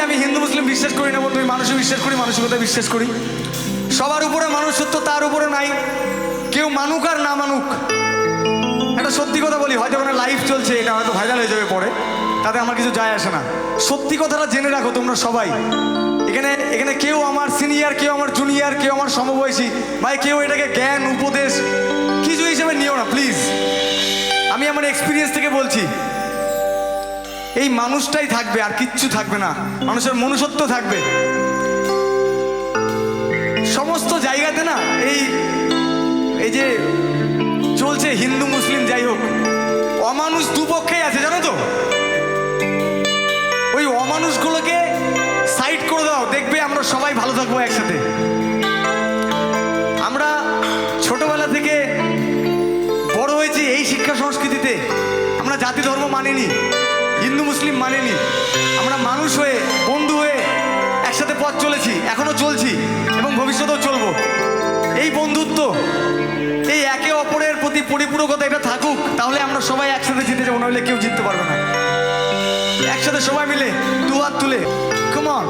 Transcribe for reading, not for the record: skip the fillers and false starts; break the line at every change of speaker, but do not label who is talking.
আমি হিন্দু মুসলিম বিশ্বাস করি না বন্ধু, আমি মানুষে বিশ্বাস করি, মানসিকতায় বিশ্বাস করি। সবার উপরে মানুষত্ব, তার উপরে নাই। কেউ মানুক আর না মানুক, একটা সত্যি কথা বলি, হয়তো ওখানে লাইভ চলছে, এটা হয়তো ভাইরাল হয়ে যাবে পরে, তাতে আমার কিছু যায় আসে না। সত্যি কথাটা জেনে রাখো তোমরা সবাই। এখানে এখানে কেউ আমার সিনিয়র, কেউ আমার জুনিয়র, কেউ আমার সমবয়সী, ভাই কেউ এটাকে জ্ঞান উপদেশ কিছু হিসেবে নিও না প্লিজ। আমি আমার এক্সপিরিয়েন্স থেকে বলছি, এই মানুষটাই থাকবে, আর কিচ্ছু থাকবে না। মানুষের মনুষ্যত্ব থাকবে সমস্ত জায়গাতে না। এই এই যে চলছে হিন্দু মুসলিম যাই হোক, অমানুষ দুপক্ষেই আছে জানো তো। ওই অমানুষগুলোকে সাইড করে দাও, দেখবে আমরা সবাই ভালো থাকবো একসাথে। আমরা ছোটবেলা থেকে বড় হয়েছি এই শিক্ষা সংস্কৃতিতে। আমরা জাতি ধর্ম মানিনি, হিন্দু মুসলিম মানিনি। আমরা মানুষ হয়ে, বন্ধু হয়ে একসাথে পথ চলেছি, এখনো চলছি এবং ভবিষ্যতেও চলবো। এই বন্ধুত্ব, এই একে অপরের প্রতি পরিপূরকতা এটা থাকুক, তাহলে আমরা সবাই একসাথে জিতে যাবো, নইলে কেউ জিততে পারবে না। একসাথে সবাই মিলে দু হাত তুলে, কাম অন।